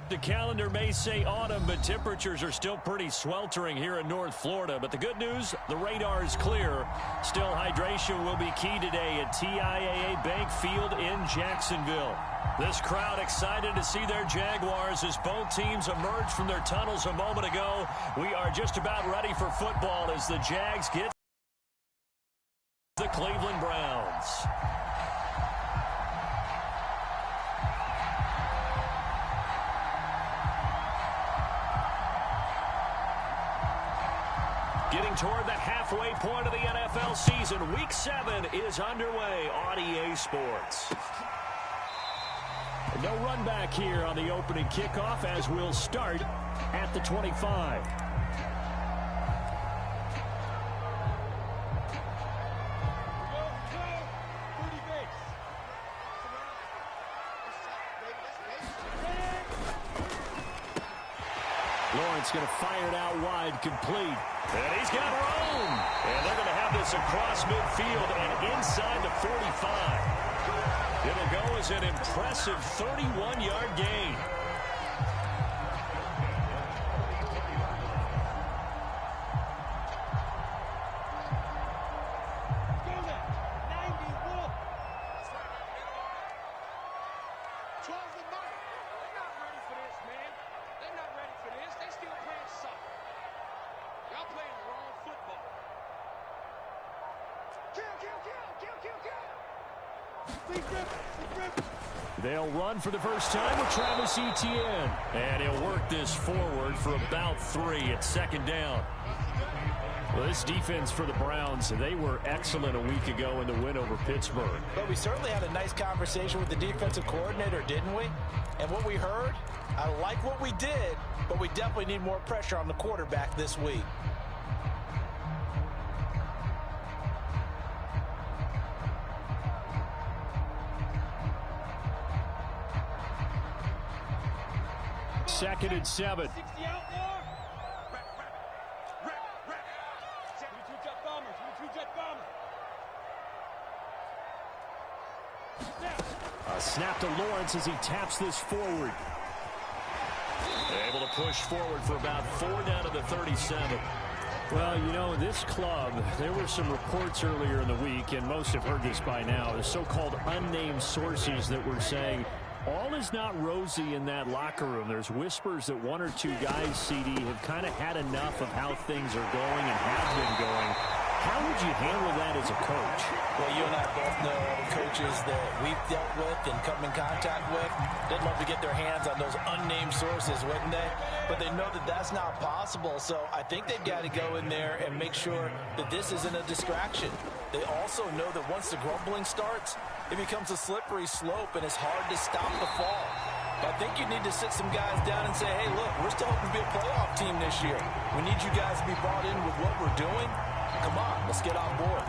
The calendar may say autumn, but temperatures are still pretty sweltering here in North Florida. But the good news, the radar is clear. Still, hydration will be key today at TIAA Bank Field in Jacksonville. This crowd excited to see their Jaguars as both teams emerged from their tunnels a moment ago. We are just about ready for football as the Jags get the Cleveland Browns. Getting toward the halfway point of the NFL season, Week 7 is underway on EA Sports. No run back here on the opening kickoff as we'll start at the 25. Lawrence going to fire it out wide, complete. And he's got room. And they're going to have this across midfield and inside the 45. It'll go as an impressive 31-yard gain. They'll run for the first time with Travis Etienne. And he'll work this forward for about 3 at second down. Well, this defense for the Browns, they were excellent a week ago in the win over Pittsburgh. But we certainly had a nice conversation with the defensive coordinator, didn't we? And what we heard, I like what we did, but we definitely need more pressure on the quarterback this week. Second and 7. A snap to Lawrence as he taps this forward. Able to push forward for about 4 down to the 37. Well, you know, this club, there were some reports earlier in the week, and most have heard this by now, the so-called unnamed sources that were saying all is not rosy in that locker room. There's whispers that 1 or 2 guys, CD, have kind of had enough of how things are going and have been going. How would you handle that as a coach? Well, you and I both know the coaches that we've dealt with and come in contact with. They'd love to get their hands on those unnamed sources, wouldn't they? But they know that that's not possible, so I think they've got to go in there and make sure that this isn't a distraction. They also know that once the grumbling starts, it becomes a slippery slope, and it's hard to stop the fall. But I think you need to sit some guys down and say, hey, look, we're still hoping to be a playoff team this year. We need you guys to be brought in with what we're doing. Come on, let's get on board.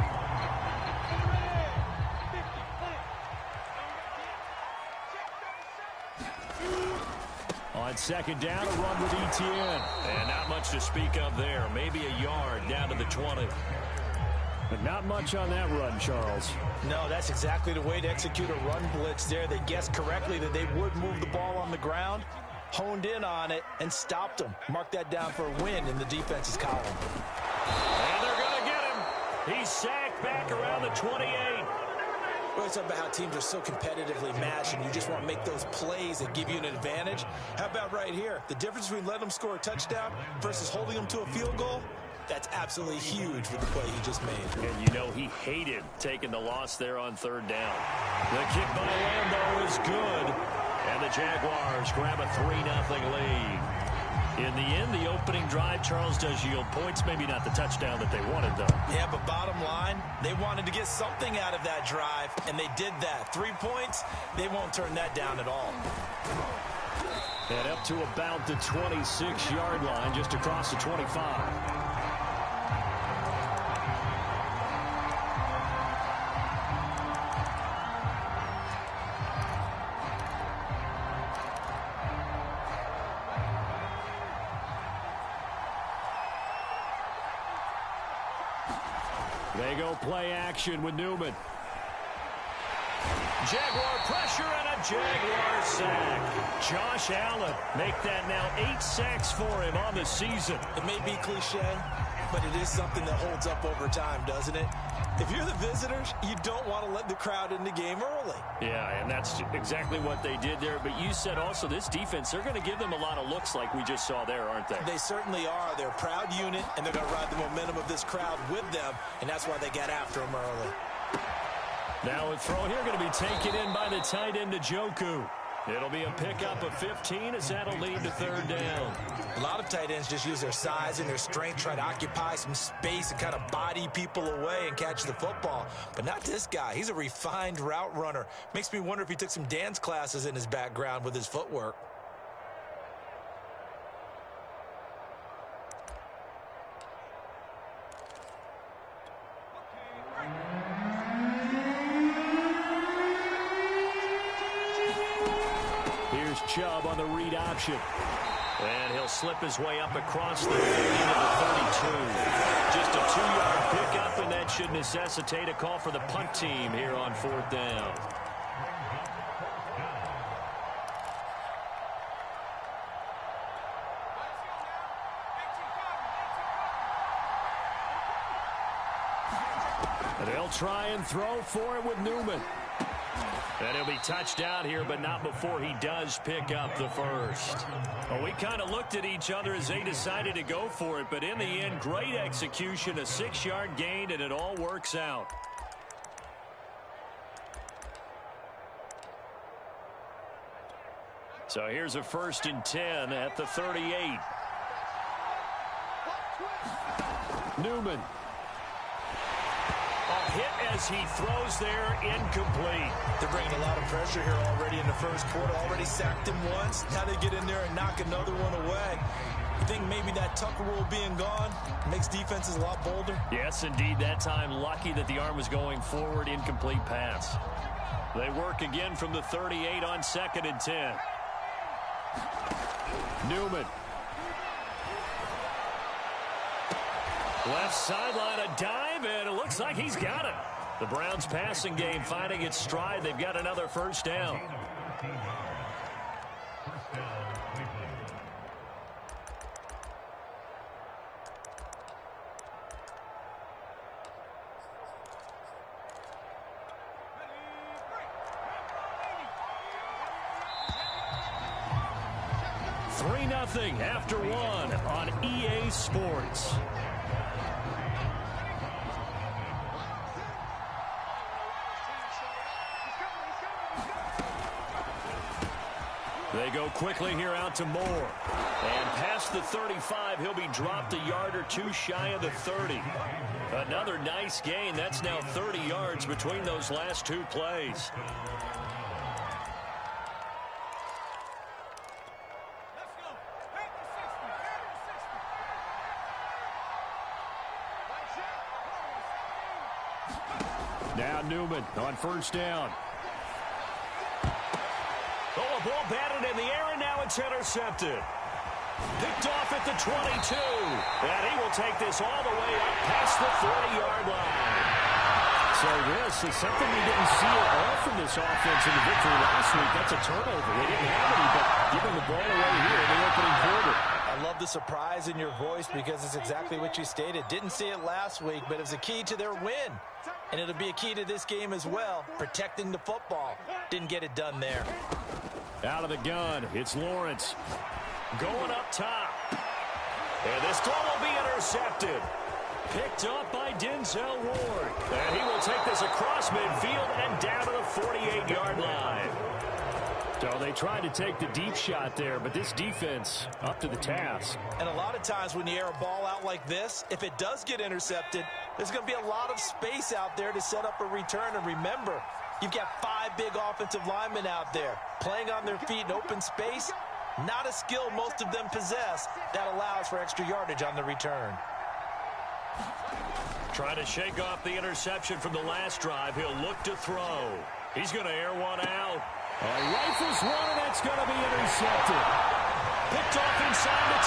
On second down, a run with Etienne. And not much to speak of there. Maybe a yard down to the 20. But not much on that run, Charles. No, that's exactly the way to execute a run blitz there. They guessed correctly that they would move the ball on the ground, honed in on it, and stopped them. Mark that down for a win in the defense's column. And they're going to get him. He's sacked back around the 28. Well, it's about how teams are so competitively matched, and you just want to make those plays that give you an advantage. How about right here? The difference between letting them score a touchdown versus holding them to a field goal? That's absolutely huge with the play he just made. And you know he hated taking the loss there on third down. The kick by Lambo is good. And the Jaguars grab a 3-0 lead. In the end, the opening drive, Charles, does yield points. Maybe not the touchdown that they wanted, though. Yeah, but bottom line, they wanted to get something out of that drive, and they did that. 3 points, they won't turn that down at all. And up to about the 26-yard line, just across the 25. They go play action with Newman. Jaguar pressure and a Jaguar sack. Josh Allen make that now 8 sacks for him on the season. It may be cliche, but it is something that holds up over time, doesn't it? If you're the visitors, you don't want to let the crowd in the game early. Yeah, and that's exactly what they did there. But you said also this defense, they're going to give them a lot of looks like we just saw there, aren't they? They certainly are. They're a proud unit, and they're going to ride the momentum of this crowd with them, and that's why they got after them early. Now a throw here going to be taken in by the tight end Njoku. It'll be a pickup of 15 as that'll lead to third down. A lot of tight ends just use their size and their strength, try to occupy some space and kind of body people away and catch the football. But not this guy. He's a refined route runner. Makes me wonder if he took some dance classes in his background with his footwork. Chubb on the read option. And he'll slip his way up across the 30 to the 32. Just a 2-yard pickup, and that should necessitate a call for the punt team here on fourth down. And they'll try and throw for it with Newman. And he'll be touched out here, but not before he does pick up the first. Well, we kind of looked at each other as they decided to go for it, but in the end, great execution, a 6-yard gain, and it all works out. So here's a 1st and 10 at the 38. Newman. Hit as he throws there, incomplete. They're bringing a lot of pressure here already in the first quarter. Already sacked him once. Now they get in there and knock another one away. You think maybe that Tucker rule being gone makes defenses a lot bolder? Yes, indeed. That time, lucky that the arm was going forward, incomplete pass. They work again from the 38 on 2nd and 10. Newman. Left sideline, a dive, and it looks like he's got it. The Browns passing game finding its stride. They've got another first down. Nothing after one on EA Sports. They go quickly here out to Moore. And past the 35, he'll be dropped a yard or two shy of the 30. Another nice gain. That's now 30 yards between those last two plays. Now Newman on first down. Oh, a ball batted in the air, and now it's intercepted. Picked off at the 22. And he will take this all the way up past the 40-yard line. So this is something we didn't see at all from this offense in the victory last week. That's a turnover. They didn't have any, but giving the ball away here in the opening quarter. I love the surprise in your voice because it's exactly what you stated. Didn't see it last week, but it's a key to their win. And it'll be a key to this game as well, protecting the football. Didn't get it done there. Out of the gun, it's Lawrence. Going up top. And this throw will be intercepted. Picked up by Denzel Ward. And he will take this across midfield and down to the 48-yard line. So they tried to take the deep shot there, but this defense up to the task. And a lot of times when you air a ball out like this, if it does get intercepted, there's going to be a lot of space out there to set up a return. And remember, you've got 5 big offensive linemen out there playing on their feet in open space. Not a skill most of them possess that allows for extra yardage on the return. Trying to shake off the interception from the last drive. He'll look to throw. He's going to air one out. Rifles one, and that's going to be intercepted. Picked off inside the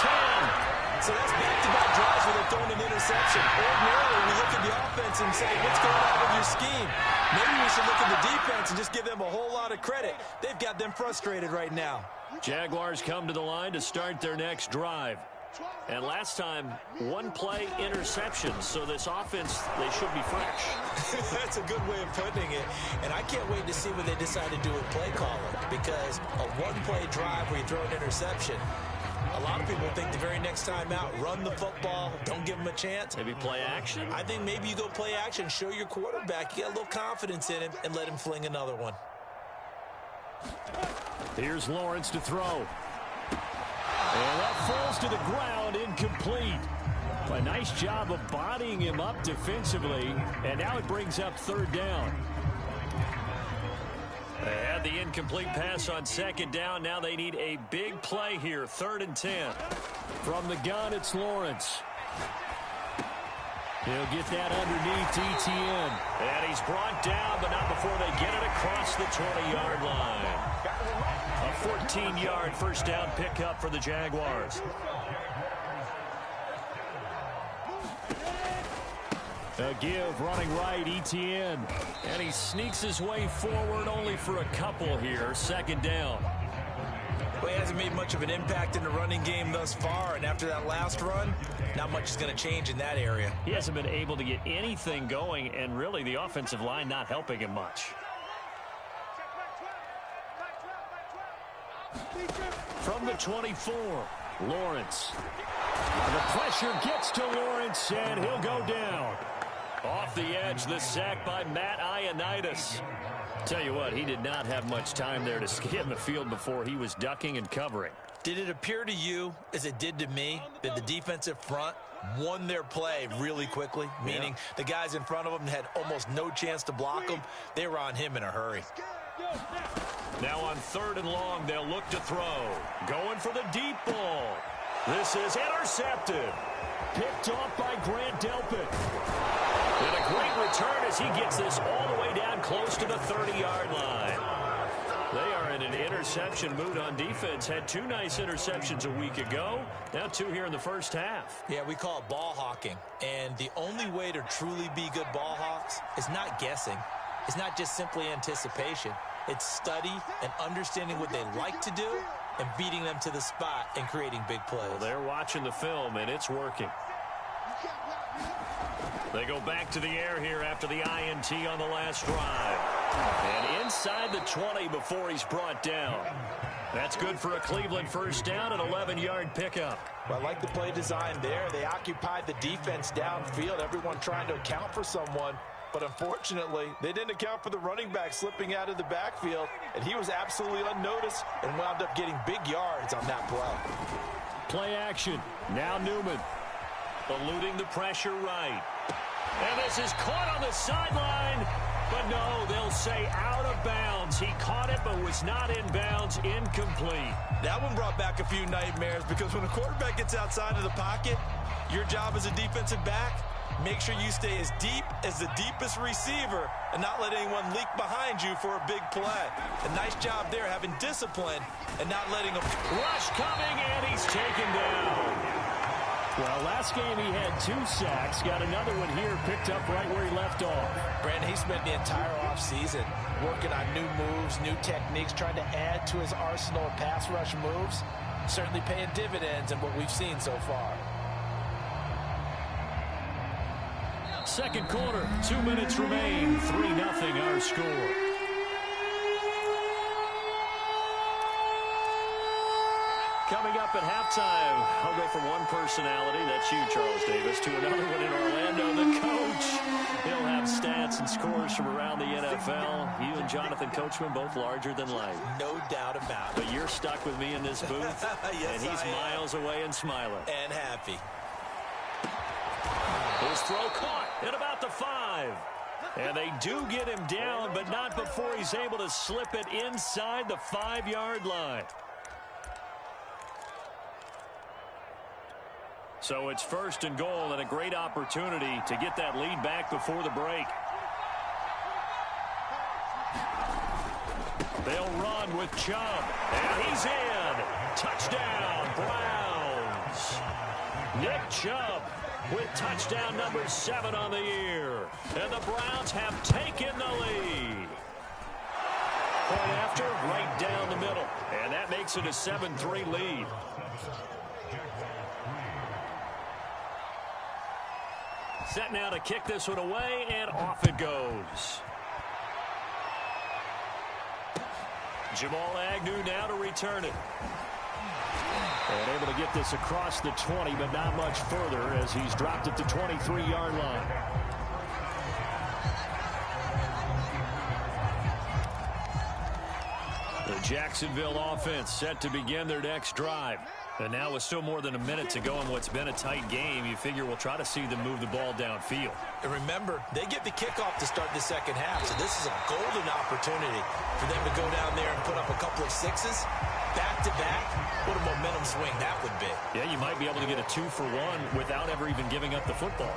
10. So that's back-to-back drives where they're throwing an interception. Ordinarily, we look at the offense and say, what's going on with your scheme? Maybe we should look at the defense and just give them a whole lot of credit. They've got them frustrated right now. Jaguars come to the line to start their next drive. And last time, one-play interception. So this offense, they should be fresh. That's a good way of putting it. And I can't wait to see what they decide to do with play calling. Because a one-play drive where you throw an interception, a lot of people think the very next time out, run the football, don't give them a chance. Maybe play action? I think maybe you go play action, show your quarterback, you got a little confidence in him, and let him fling another one. Here's Lawrence to throw. And that falls to the ground, incomplete. A nice job of bodying him up defensively, and now it brings up third down. They had the incomplete pass on second down. Now they need a big play here, 3rd and 10. From the gun, it's Lawrence. He'll get that underneath Etienne. And he's brought down, but not before they get it across the 20-yard line. A 14-yard first down pickup for the Jaguars. A give, running right, Etienne. And he sneaks his way forward only for a couple here. 2nd down. Well, he hasn't made much of an impact in the running game thus far, and after that last run, not much is going to change in that area. He hasn't been able to get anything going, and really the offensive line not helping him much. From the 24, Lawrence. The pressure gets to Lawrence, and he'll go down. Off the edge, the sack by Matt Ioannidis. Tell you what, he did not have much time there to scan the field before he was ducking and covering. Did it appear to you, as it did to me, that the defensive front won their play really quickly? Meaning the guys in front of them had almost no chance to block him. They were on him in a hurry. Now on 3rd and long, they'll look to throw. Going for the deep ball. This is intercepted. Picked off by Grant Delpit. And a great return as he gets this all the way down close to the 30-yard line. They are in an interception mood on defense. Had 2 nice interceptions a week ago. Now 2 here in the first half. Yeah, we call it ball hawking. And the only way to truly be good ball hawks is not guessing. It's not just simply anticipation. It's study and understanding what they like to do and beating them to the spot and creating big plays. Well, they're watching the film, and it's working. They go back to the air here after the INT on the last drive. And inside the 20 before he's brought down. That's good for a Cleveland first down, an 11-yard pickup. Well, I like the play design there. They occupied the defense downfield, everyone trying to account for someone. But unfortunately, they didn't account for the running back slipping out of the backfield, and he was absolutely unnoticed and wound up getting big yards on that play. Play action. Now Newman. Eluding the pressure right. And this is caught on the sideline. But no, they'll say out of bounds. He caught it but was not in bounds. Incomplete. That one brought back a few nightmares because when a quarterback gets outside of the pocket, your job as a defensive back, make sure you stay as deep as the deepest receiver and not let anyone leak behind you for a big play. A nice job there having discipline and not letting them. Rush coming, and he's taken down. Well, last game he had 2 sacks. Got another one here, picked up right where he left off. Brandon, he spent the entire offseason working on new moves, new techniques, trying to add to his arsenal of pass rush moves. Certainly paying dividends in what we've seen so far. Second quarter, 2 minutes remain. 3-0 our score. Coming up at halftime, I'll go from one personality, that's you, Charles Davis, to another one in Orlando, the coach. He'll have stats and scores from around the NFL. You and Jonathan Coachman, both larger than life. No doubt about it. But you're stuck with me in this booth, yes, and he's miles away and smiling. And happy. His throw caught at about the 5. And they do get him down, but not before he's able to slip it inside the 5-yard line. So it's 1st and goal and a great opportunity to get that lead back before the break. They'll run with Chubb. And he's in. Touchdown, Browns. Nick Chubb with touchdown number 7 on the year. And the Browns have taken the lead. Point after, right down the middle. And that makes it a 7-3 lead. Set now to kick this one away, and off it goes. Jamal Agnew now to return it. And able to get this across the 20, but not much further as he's dropped at the 23-yard line. The Jacksonville offense set to begin their next drive. And now with still more than a minute to go in what's been a tight game, you figure we'll try to see them move the ball downfield. And remember, they get the kickoff to start the second half, so this is a golden opportunity for them to go down there and put up a couple of sixes back-to-back. What a momentum swing that would be. Yeah, you might be able to get a 2-for-1 without ever even giving up the football.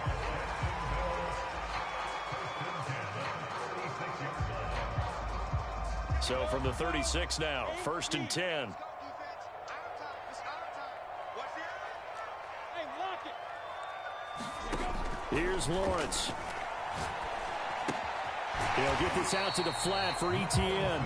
So from the 36 now, 1st and 10. Here's Lawrence. He'll get this out to the flat for Etienne.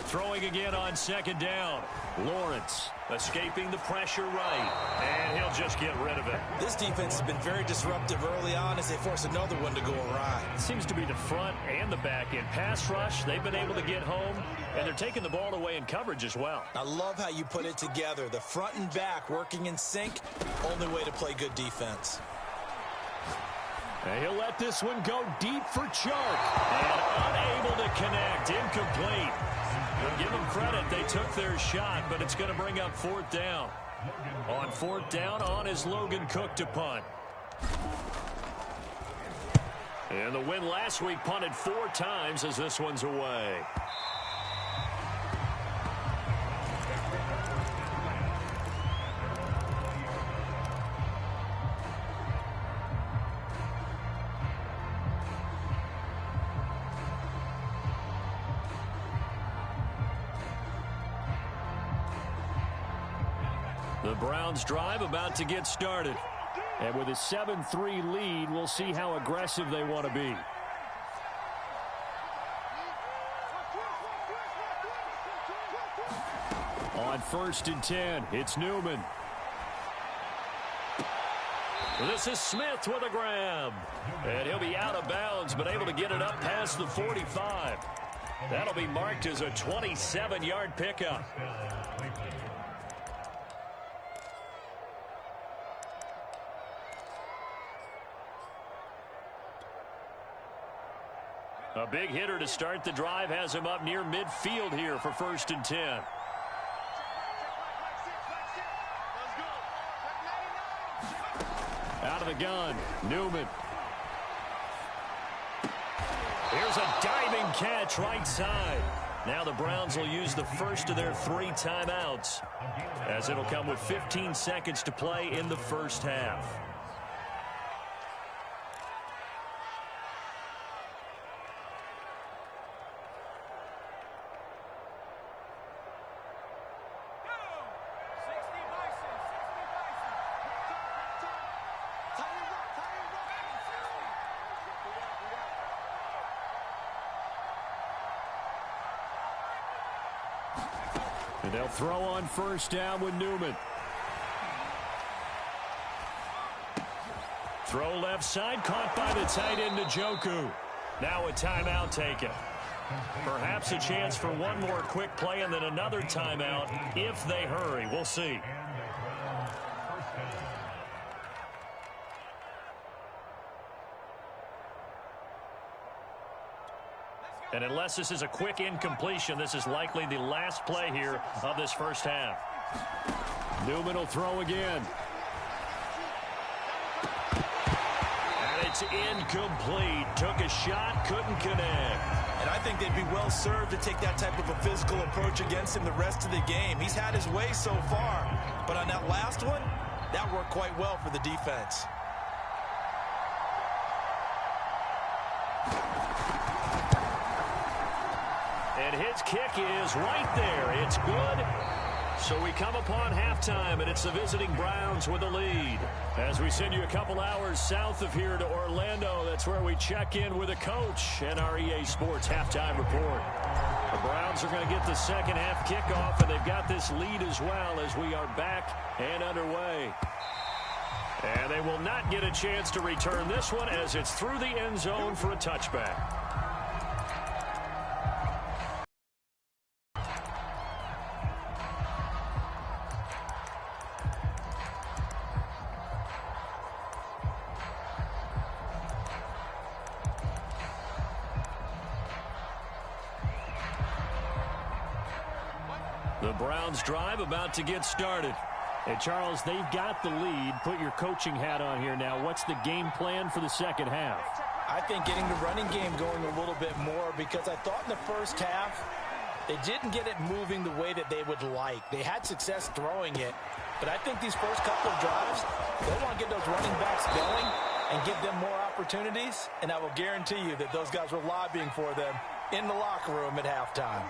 Throwing again on 2nd down. Lawrence escaping the pressure right. And he'll just get rid of it. This defense has been very disruptive early on as they force another one to go awry. It seems to be the front and the back end. Pass rush, they've been able to get home. And they're taking the ball away in coverage as well. I love how you put it together. The front and back working in sync. Only way to play good defense. And he'll let this one go deep for Chark. And unable to connect. Incomplete. We'll give them credit. They took their shot, but it's going to bring up 4th down. On 4th down, on is Logan Cook to punt. And the win last week punted 4 times as this one's away. The Browns drive about to get started. And with a 7-3 lead, we'll see how aggressive they want to be. On 1st and 10, it's Newman. This is Smith with a grab. And he'll be out of bounds, but able to get it up past the 45. That'll be marked as a 27-yard pickup. A big hitter to start the drive has him up near midfield here for 1st and 10. Out of the gun, Newman. Here's a diving catch right side. Now the Browns will use the first of their 3 timeouts, as it'll come with 15 seconds to play in the first half. And they'll throw on 1st down with Newman. Throw left side, caught by the tight end Njoku. Now a timeout taken. Perhaps a chance for one more quick play and then another timeout if they hurry. We'll see. And unless this is a quick incompletion, this is likely the last play here of this first half. Newman will throw again. And it's incomplete. Took a shot, couldn't connect. And I think they'd be well served to take that type of a physical approach against him the rest of the game. He's had his way so far. But on that last one, that worked quite well for the defense. And his kick is right there. It's good. So we come upon halftime, and it's the visiting Browns with the lead. As we send you a couple hours south of here to Orlando, that's where we check in with a coach and our EA Sports halftime report. The Browns are going to get the second half kickoff, and they've got this lead as well as we are back and underway. And they will not get a chance to return this one as it's through the end zone for a touchback. The Browns drive about to get started. Hey, Charles, they've got the lead. Put your coaching hat on here now. What's the game plan for the second half? I think getting the running game going a little bit more, because I thought in the first half they didn't get it moving the way that they would like. They had success throwing it, but I think these first couple of drives, they want to get those running backs going and give them more opportunities, and I will guarantee you that those guys were lobbying for them in the locker room at halftime.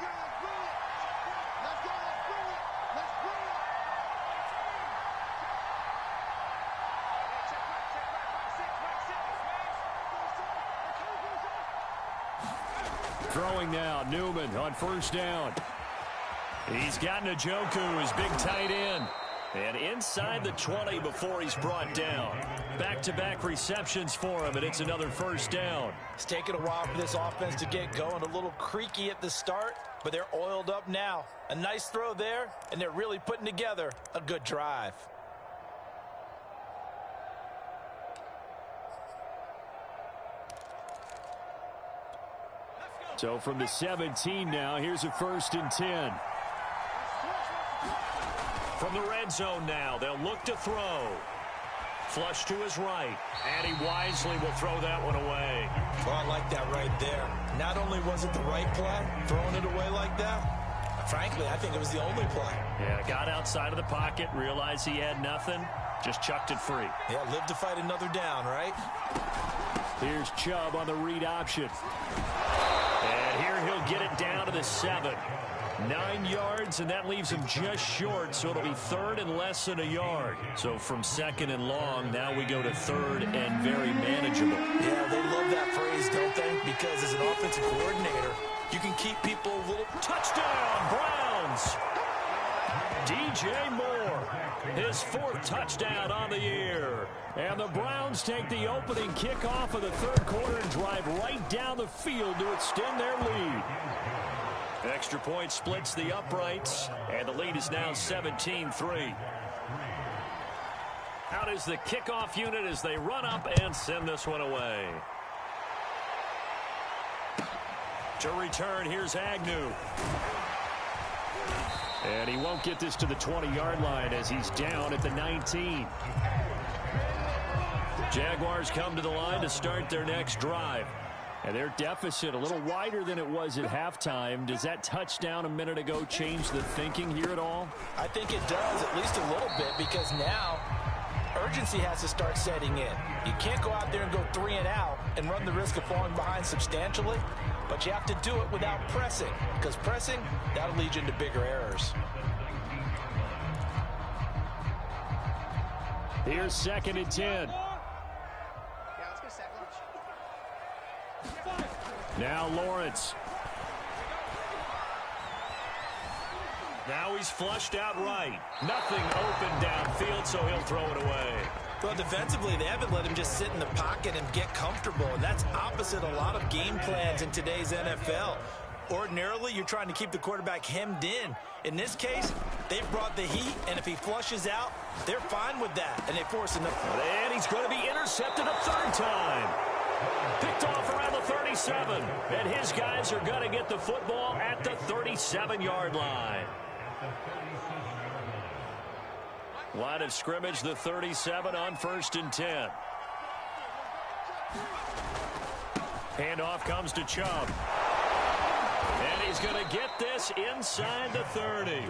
Throwing now, Newman on first down. He's got Njoku, his big tight end. And inside the 20 before he's brought down. Back-to-back receptions for him, and it's another first down. It's taken a while for this offense to get going. A little creaky at the start, but they're oiled up now. A nice throw there, and they're really putting together a good drive. So from the 17 now, here's a 1st and 10. From the red zone now, they'll look to throw. Flush to his right, and he wisely will throw that one away. Well, I like that right there. Not only was it the right play, throwing it away like that, frankly, I think it was the only play. Yeah, got outside of the pocket, realized he had nothing, just chucked it free. Yeah, live to fight another down, right? Here's Chubb on the read option. And here he'll get it down to the 7. 9 yards, and that leaves him just short, so it'll be 3rd and less than a yard. So from 2nd and long, now we go to 3rd and very manageable. Yeah, they love that phrase, don't they? Because as an offensive coordinator, you can keep people a little... Touchdown, Browns! DJ Moore, his 4th touchdown on the year. And the Browns take the opening kickoff of the 3rd quarter and drive right down the field to extend their lead. Extra point splits the uprights, and the lead is now 17-3. Out is the kickoff unit as they run up and send this one away. To return, here's Agnew. And he won't get this to the 20-yard line as he's down at the 19. Jaguars come to the line to start their next drive. And their deficit a little wider than it was at halftime. Does that touchdown a minute ago change the thinking here at all? I think it does, at least a little bit, because now urgency has to start setting in. You can't go out there and go 3 and out and run the risk of falling behind substantially, but you have to do it without pressing, because pressing, that'll lead you into bigger errors. Here's 2nd and 10. Now Lawrence. Now he's flushed out right. Nothing open downfield, so he'll throw it away. Well, defensively, they haven't let him just sit in the pocket and get comfortable, and that's opposite a lot of game plans in today's NFL. Ordinarily, you're trying to keep the quarterback hemmed in. In this case, they've brought the heat, and if he flushes out, they're fine with that, and they force him to... And he's going to be intercepted a 3rd time. Picked off around the 37, and his guys are going to get the football at the 37-yard line. Line of scrimmage, the 37 on 1st and 10. Handoff comes to Chubb. And he's going to get this inside the 30.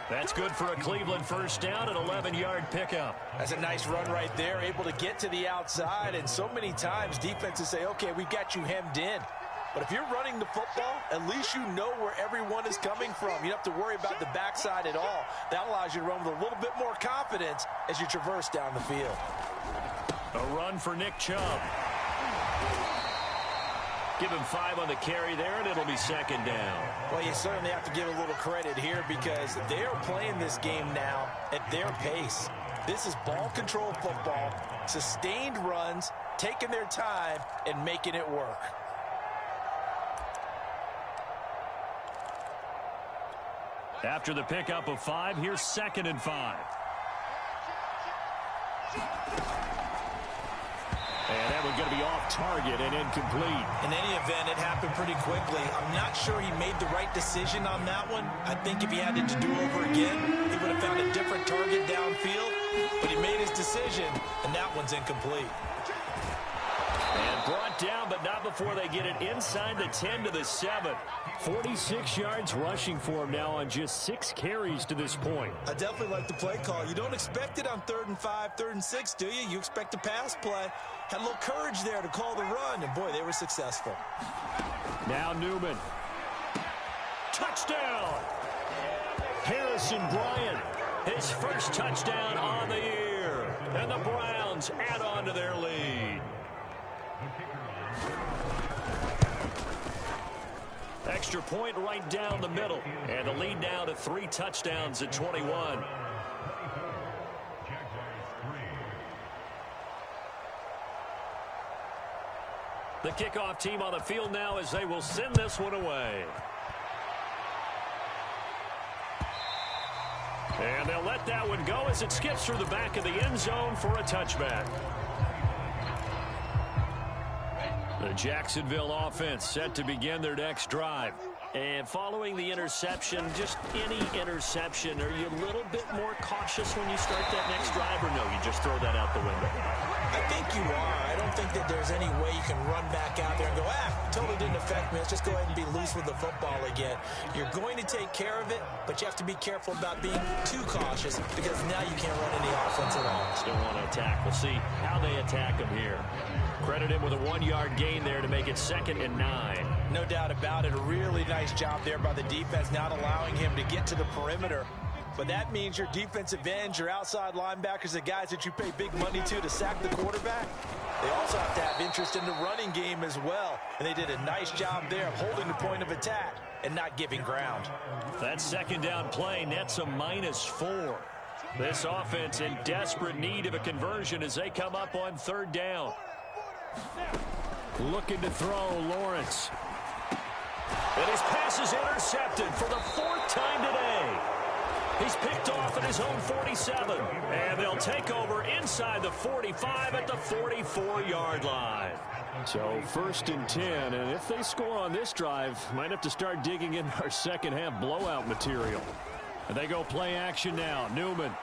That's good for a Cleveland first down, an 11-yard pickup. That's a nice run right there, able to get to the outside. And so many times defenses say, okay, we've got you hemmed in. But if you're running the football, at least you know where everyone is coming from. You don't have to worry about the backside at all. That allows you to run with a little bit more confidence as you traverse down the field. A run for Nick Chubb. Give him 5 on the carry there, and it'll be second down. Well, you certainly have to give a little credit here because they are playing this game now at their pace. This is ball control football, sustained runs, taking their time, and making it work. After the pickup of 5, here's 2nd and 5. And that one's going to be off target and incomplete. In any event, it happened pretty quickly. I'm not sure he made the right decision on that one. I think if he had it to do over again, he would have found a different target downfield. But he made his decision, and that one's incomplete. And brought down, but not before they get it inside the 10 to the 7. 46 yards rushing for him now on just 6 carries to this point. I definitely like the play call. You don't expect it on 3rd and 5, 3rd and 6, do you? You expect a pass play. Had a little courage there to call the run, and boy, they were successful. Now Newman. Touchdown! Harrison Bryant, his first touchdown on the year. And the Browns add on to their lead. Extra point right down the middle. And the lead now to 3 touchdowns at 21. The kickoff team on the field now as they will send this one away. And they'll let that one go as it skips through the back of the end zone for a touchback. The Jacksonville offense set to begin their next drive. And following the interception, just any interception, are you a little bit more cautious when you start that next drive, or no, you just throw that out the window? I think you are. I don't think that there's any way you can run back out there and go, totally didn't affect me. Let's just go ahead and be loose with the football again. You're going to take care of it, but you have to be careful about being too cautious because now you can't run any offense at all. Still want to attack. We'll see how they attack him here. Credit him with a 1-yard gain there to make it 2nd and 9. No doubt about it. A really nice job there by the defense, not allowing him to get to the perimeter. But that means your defensive ends, your outside linebackers, the guys that you pay big money to sack the quarterback, they also have to have interest in the running game as well. And they did a nice job there of holding the point of attack and not giving ground. That 2nd down play nets a -4. This offense in desperate need of a conversion as they come up on 3rd down. Looking to throw, Lawrence. And his pass is intercepted for the 4th time today. He's picked off at his own 47. And they'll take over inside the 45 at the 44-yard line. So 1st and 10, and if they score on this drive, might have to start digging in our second-half blowout material. And they go play action now. Newman.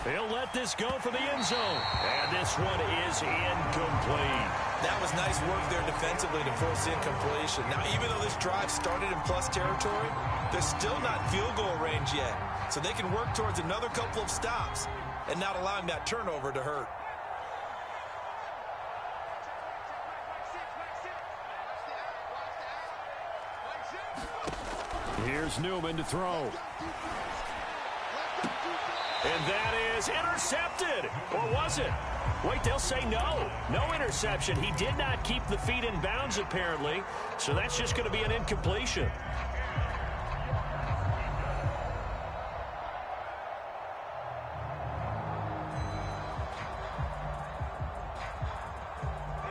He'll let this go for the end zone. And this one is incomplete. That was nice work there defensively to force incompletion. Now, even though this drive started in plus territory, they're still not field goal range yet. So they can work towards another couple of stops and not allowing that turnover to hurt. Here's Newman to throw. And that is intercepted. Or was it? Wait, they'll say no. No interception. He did not keep the feet in bounds, apparently. So that's just going to be an incompletion.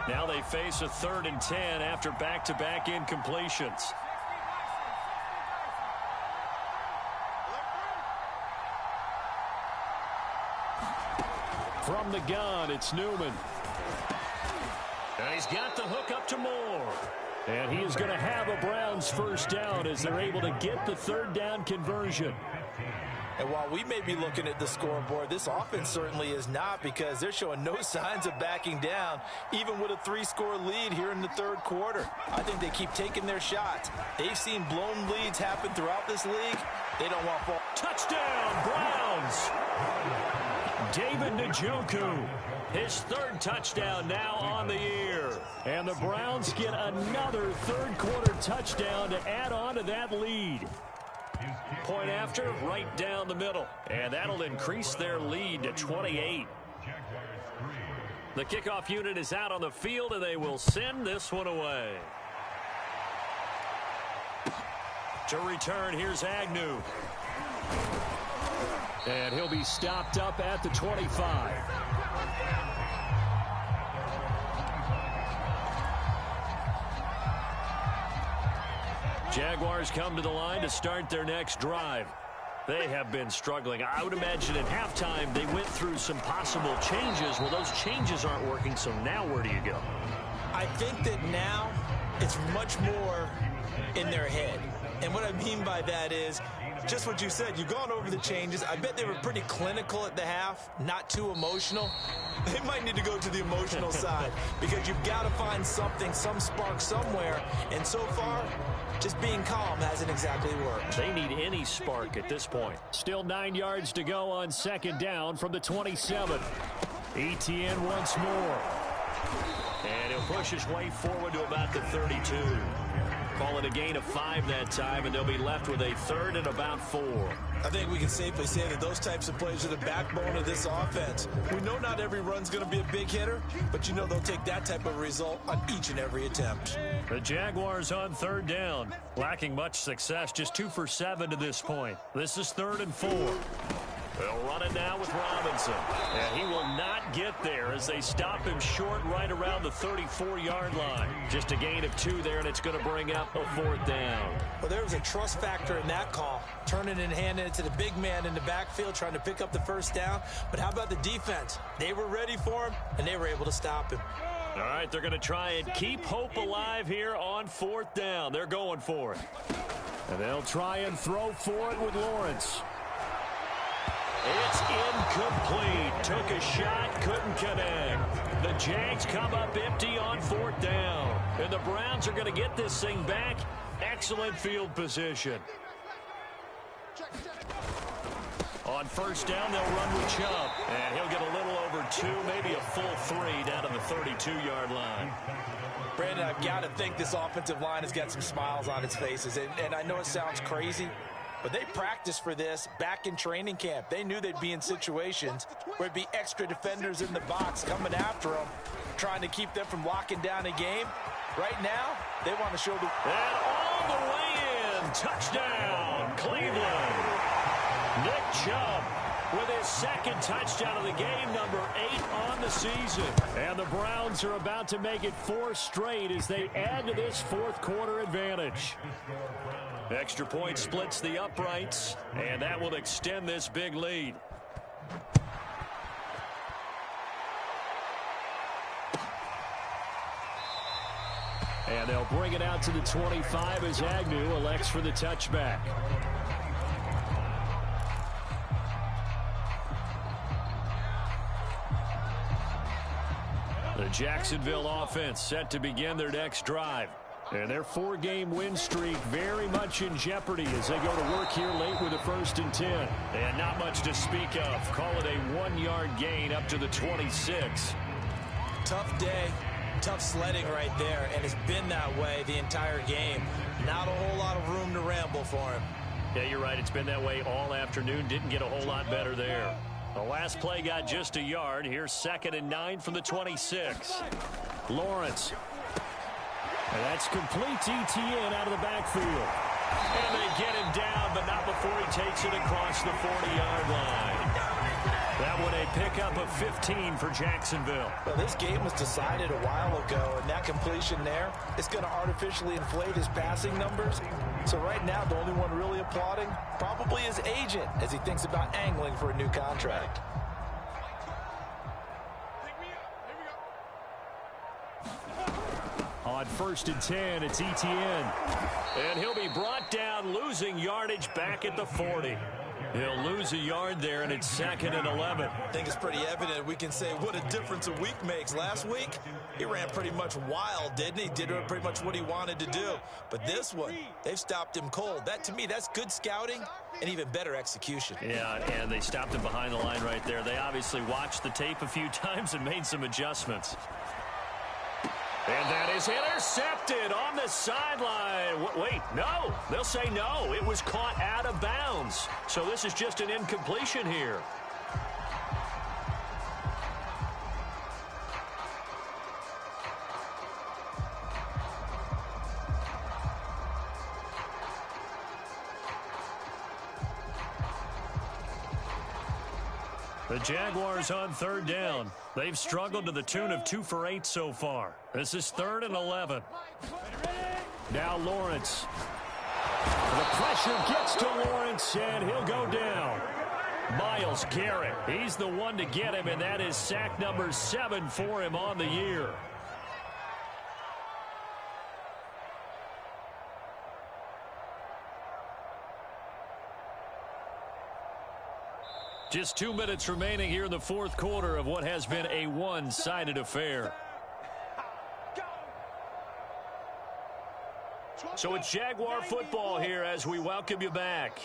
Now they face a 3rd and 10 after back-to-back incompletions. From the gun, it's Newman. And he's got the hook up to Moore. And he is going to have a Browns 1st down as they're able to get the 3rd down conversion. And while we may be looking at the scoreboard, this offense certainly is not, because they're showing no signs of backing down, even with a 3-score lead here in the 3rd quarter. I think they keep taking their shots. They've seen blown leads happen throughout this league. They don't want ball. Touchdown, Browns! David Njoku, his 3rd touchdown now on the year. And the Browns get another third-quarter touchdown to add on to that lead. Point after, right down the middle. And that'll increase their lead to 28. The kickoff unit is out on the field, and they will send this one away. To return, here's Agnew. And he'll be stopped up at the 25. Jaguars come to the line to start their next drive. They have been struggling. I would imagine at halftime they went through some possible changes. Well, those changes aren't working, so now where do you go? I think that now it's much more in their head. And what I mean by that is just what you said. You've gone over the changes. I bet they were pretty clinical at the half, not too emotional. They might need to go to the emotional side because you've got to find something, some spark somewhere. And so far, just being calm hasn't exactly worked. They need any spark at this point. Still 9 yards to go on second down from the 27. Etienne once more. And he'll push his way forward to about the 32. Call it a gain of 5 that time, and they'll be left with a third and about 4. I think we can safely say that those types of plays are the backbone of this offense. We know not every run's going to be a big hitter, but you know they'll take that type of result on each and every attempt. The Jaguars on third down. Lacking much success, just 2 for 7 to this point. This is 3rd and 4. They'll run it now with Robinson. And he will not get there as they stop him short right around the 34-yard line. Just a gain of 2 there, and it's going to bring up a 4th down. Well, there was a trust factor in that call. Turning and handing it to the big man in the backfield, trying to pick up the first down. But how about the defense? They were ready for him, and they were able to stop him. All right, they're going to try and keep hope alive here on 4th down. They're going for it. And they'll try and throw for it with Lawrence. It's incomplete. Took a shot, couldn't connect. The Jags come up empty on 4th down. And the Browns are going to get this thing back. Excellent field position. On 1st down, they'll run with Chubb. And he'll get a little over 2, maybe a full 3 down to the 32-yard line. Brandon, I've got to think this offensive line has got some smiles on its faces. And I know it sounds crazy, but they practiced for this back in training camp. They knew they'd be in situations where it'd be extra defenders in the box coming after them, trying to keep them from locking down a game. Right now, they want to show the... And all the way in. Touchdown, Cleveland. Nick Chubb with his 2nd touchdown of the game, number 8 on the season. And the Browns are about to make it 4 straight as they add to this 4th quarter advantage. Extra point splits the uprights, and that will extend this big lead. And they'll bring it out to the 25 as Agnew elects for the touchback. The Jacksonville offense set to begin their next drive. And their 4-game win streak very much in jeopardy as they go to work here late with a 1st and 10. And not much to speak of. Call it a 1-yard gain up to the 26. Tough day, tough sledding right there, and it's been that way the entire game. Not a whole lot of room to ramble for him. Yeah, you're right. It's been that way all afternoon. Didn't get a whole lot better there. The last play got just a yard. Here's 2nd and 9 from the 26. Lawrence. And that's complete to Etienne out of the backfield. And they get him down, but not before he takes it across the 40-yard line. That one a pickup of 15 for Jacksonville. Well, this game was decided a while ago, and that completion there is going to artificially inflate his passing numbers. So right now, the only one really applauding probably his agent as he thinks about angling for a new contract. On 1st and 10, it's Etienne. And he'll be brought down, losing yardage back at the 40. He'll lose a yard there, and it's 2nd and 11. I think it's pretty evident. We can say what a difference a week makes. Last week, he ran pretty much wild, didn't he? Did pretty much what he wanted to do. But this one, they've stopped him cold. That, to me, that's good scouting and even better execution. Yeah, and they stopped him behind the line right there. They obviously watched the tape a few times and made some adjustments. And that is intercepted on the sideline. Wait, no. They'll say no. It was caught out of bounds. So this is just an incompletion here. The Jaguars on third down. They've struggled to the tune of 2 for 8 so far. This is 3rd and 11. Now Lawrence. The pressure gets to Lawrence, and he'll go down. Myles Garrett, he's the one to get him, and that is sack number 7 for him on the year. Just 2 minutes remaining here in the fourth quarter of what has been a one-sided affair. So it's Jaguar football here as we welcome you back.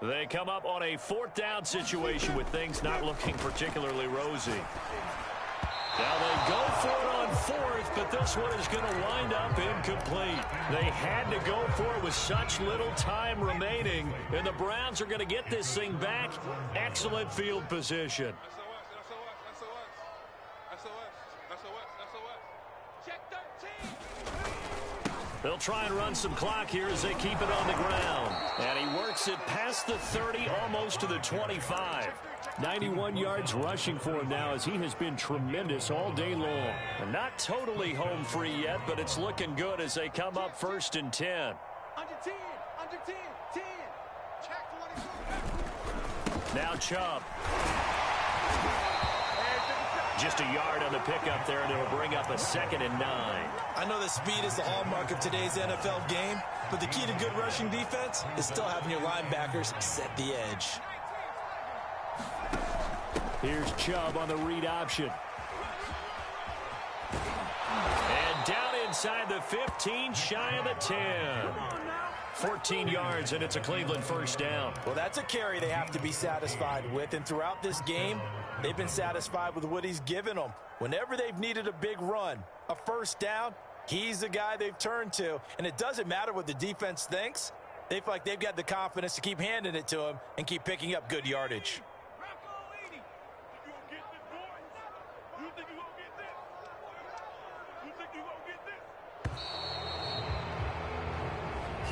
They come up on a 4th down situation with things not looking particularly rosy. Now they go for it on 4th, but this one is going to wind up incomplete. They had to go for it with such little time remaining, and the Browns are going to get this thing back. Excellent field position. They'll try and run some clock here as they keep it on the ground. And he works it past the 30, almost to the 25. 91 yards rushing for him now as he has been tremendous all day long. And not totally home free yet, but it's looking good as they come up 1st and 10. Under 10, 10. Check 22. Now Chubb. Just a yard on the pickup there, and it'll bring up a 2nd and 9. I know that speed is the hallmark of today's NFL game, but the key to good rushing defense is still having your linebackers set the edge. Here's Chubb on the read option. And down inside the 15, shy of the 10. 14 yards, and it's a Cleveland 1st down. Well, that's a carry they have to be satisfied with, and throughout this game, they've been satisfied with what he's given them. Whenever they've needed a big run, a 1st down, he's the guy they've turned to, and it doesn't matter what the defense thinks. They feel like they've got the confidence to keep handing it to him and keep picking up good yardage.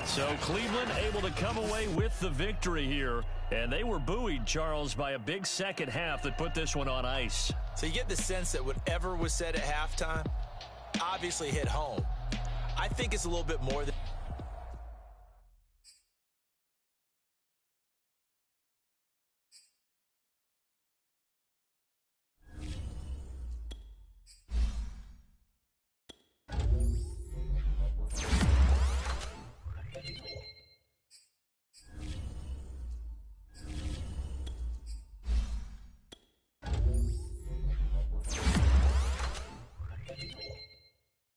So Cleveland able to come away with the victory here. And they were buoyed, Charles, by a big second half that put this one on ice. So you get the sense that whatever was said at halftime obviously hit home. I think it's a little bit more than...